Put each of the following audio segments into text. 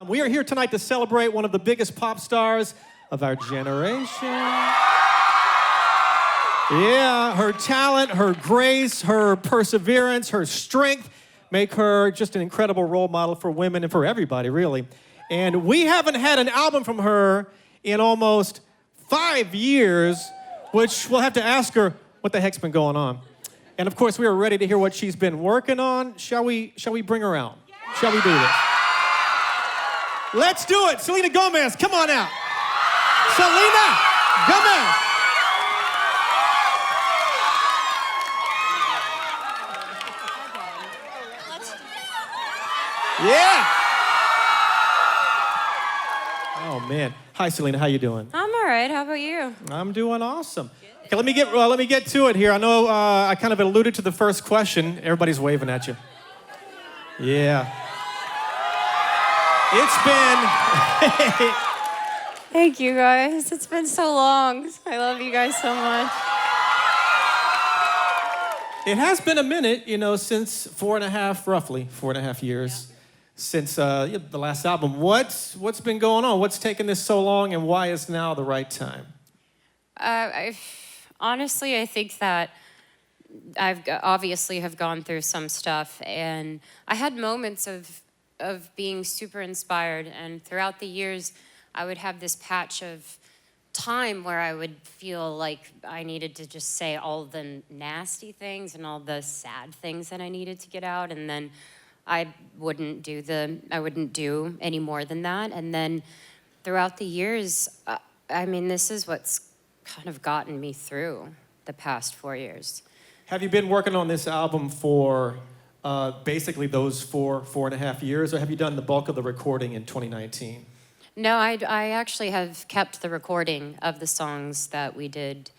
We are here tonight to celebrate one of the biggest pop stars of our generation. Yeah, her talent, her grace, her perseverance, her strength make her just an incredible role model for women and for everybody, really. And we haven't had an album from her in almost 5 years, which we'll have to ask her what the heck's been going on. And of course, we are ready to hear what she's been working on. Shall we bring her out? Shall we do this? Let's do it. Selena Gomez, come on out. Selena Gomez. Yeah. Oh man. Hi Selena, how you doing? I'm all right. How about you? I'm doing awesome. Okay, let me get to it here. I know I kind of alluded to the first question. Everybody's waving at you. Yeah. It's been... Thank you, guys. It's been so long. I love you guys so much. It has been a minute, since roughly 4.5 years since the last album. What's been going on? What's taken this so long, and why is now the right time? Honestly, I think that I've obviously have gone through some stuff, and I had moments of being super inspired, and throughout the years, I would have this patch of time where I would feel like I needed to just say all the nasty things and all the sad things that I needed to get out, and then I wouldn't do any more than that. And then throughout the years, this is what's kind of gotten me through the past 4 years. Have you been working on this album for basically those 4.5 years, or have you done the bulk of the recording in 2019? No, I actually have kept the recording of the songs that we did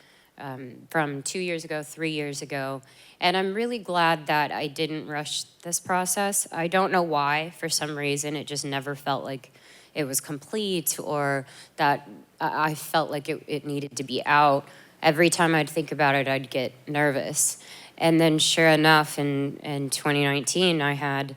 from 2 years ago, 3 years ago. And I'm really glad that I didn't rush this process. I don't know why. For some reason, it just never felt like it was complete, or that I felt like it needed to be out. Every time I'd think about it, I'd get nervous. And then sure enough, in 2019, I had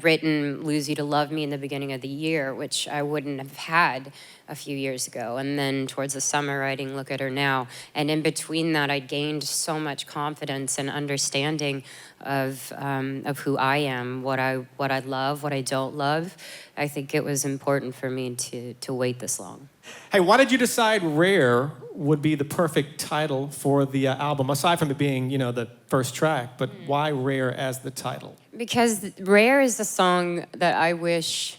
written Lose You to Love Me in the beginning of the year, which I wouldn't have had a few years ago. And then towards the summer, writing Look at Her Now. And in between that, I gained so much confidence and understanding of who I am, what I love, what I don't love. I think it was important for me to wait this long. Hey, why did you decide Rare would be the perfect title for the album, aside from it being, the first track, but why Rare as the title? Because Rare is a song that I wish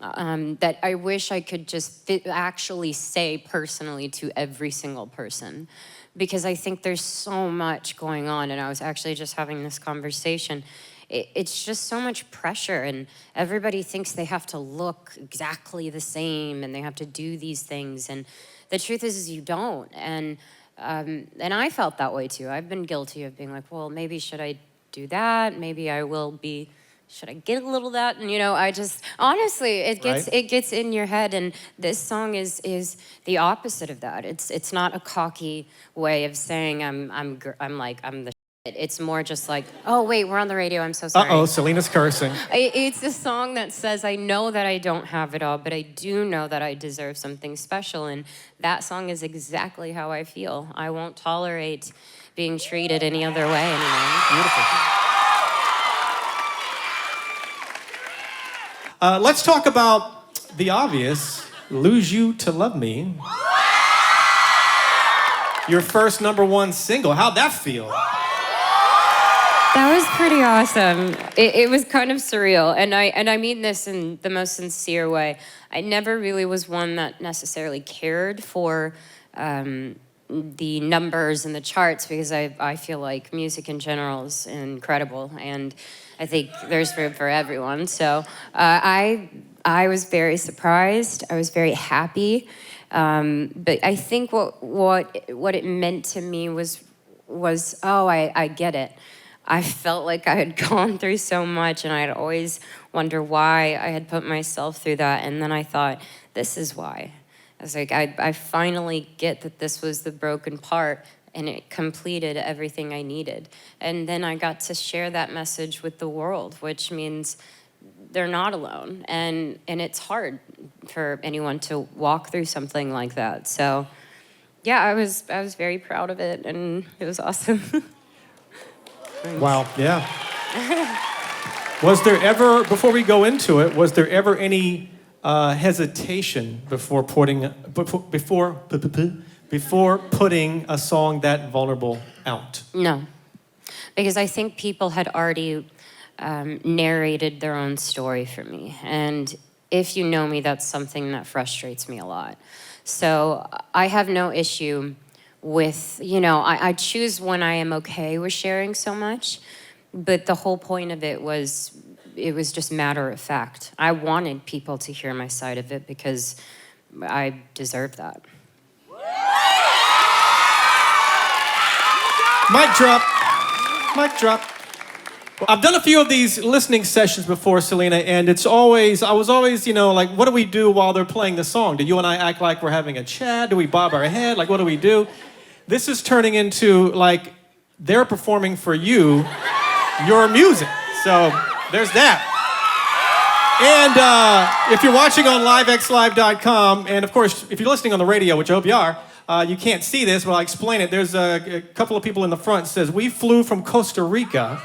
I could just actually say personally to every single person. Because I think there's so much going on, and I was actually just having this conversation. It's just so much pressure, and everybody thinks they have to look exactly the same, and they have to do these things, and the truth is you don't. And I felt that way too. I've been guilty of being like, well, maybe should I do that? Maybe I will be. Should I get a little of that? And I just honestly, it gets in your head. And this song is the opposite of that. It's not a cocky way of saying I'm the. It's more just like, oh wait, we're on the radio. I'm so sorry. Uh-oh, Selena's cursing. It's a song that says, I know that I don't have it all, but I do know that I deserve something special. And that song is exactly how I feel. I won't tolerate being treated any other way anymore. Beautiful. Let's talk about the obvious, Lose You to Love Me. Your first #1 single. How'd that feel? That was pretty awesome. It was kind of surreal, and I mean this in the most sincere way. I never really was one that necessarily cared for the numbers and the charts, because I feel like music in general is incredible, and I think there's room for everyone. So I was very surprised. I was very happy, but I think what it meant to me was I get it. I felt like I had gone through so much, and I'd always wonder why I had put myself through that. And then I thought, this is why. I was like, I finally get that this was the broken part, and it completed everything I needed. And then I got to share that message with the world, which means they're not alone, and it's hard for anyone to walk through something like that. So, yeah, I was very proud of it, and it was awesome. Wow, yeah. Was there ever, before we go into it, was there ever any hesitation before putting a song that vulnerable out? No, because I think people had already narrated their own story for me. And if you know me, that's something that frustrates me a lot. So I have no issue with, I choose when I am okay with sharing so much, but the whole point of it was just matter of fact. I wanted people to hear my side of it because I deserve that. Mic drop. Mic drop. I've done a few of these listening sessions before, Selena, and I was always, like, what do we do while they're playing the song? Do you and I act like we're having a chat? Do we bob our head? Like, what do we do? This is turning into, like, they're performing for you your music. So there's that. And if you're watching on livexlive.com, and of course, if you're listening on the radio, which I hope you are, you can't see this, but I'll explain it. There's a couple of people in the front that says, we flew from Costa Rica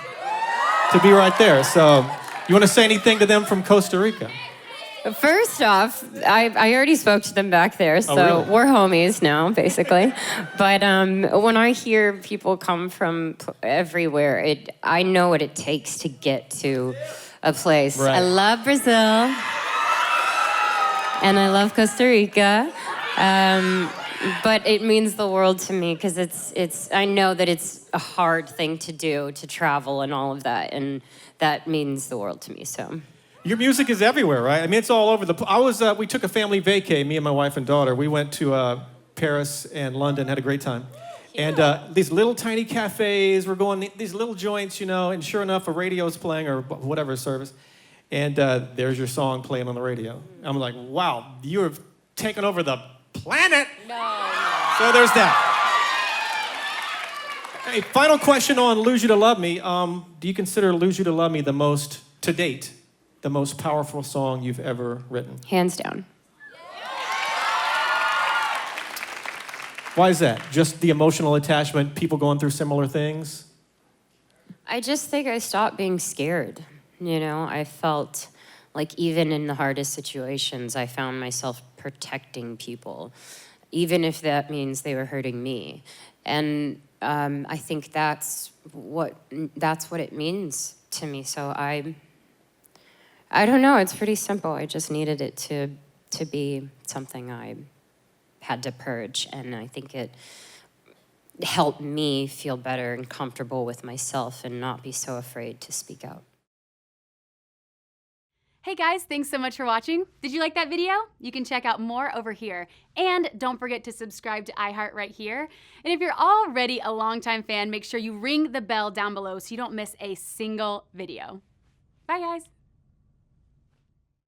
to be right there. So you want to say anything to them from Costa Rica? First off, I already spoke to them back there, so really? We're homies now, basically. But when I hear people come from everywhere, I know what it takes to get to a place. Right. I love Brazil, and I love Costa Rica. But it means the world to me because I know that it's a hard thing to do, to travel and all of that, and that means the world to me. So, your music is everywhere, right? I mean, it's all over the. We took a family vacay, me and my wife and daughter. We went to Paris and London, had a great time, and these little tiny cafes. We're going these little joints, and sure enough, a radio's playing or whatever service, and there's your song playing on the radio. I'm like, wow, you have taken over the planet. no. So there's that. Hey, final question on Lose You to Love Me. Do you consider Lose You to Love Me the most, to date, the most powerful song you've ever written? Hands down. Why is that? Just the emotional attachment, people going through similar things? I just think I stopped being scared. I felt like even in the hardest situations, I found myself protecting people, even if that means they were hurting me. And I think that's what it means to me. So I don't know. It's pretty simple. I just needed it to be something I had to purge, and I think it helped me feel better and comfortable with myself and not be so afraid to speak out. Hey guys, thanks so much for watching. Did you like that video? You can check out more over here. And don't forget to subscribe to iHeart right here. And if you're already a longtime fan, make sure you ring the bell down below so you don't miss a single video. Bye guys.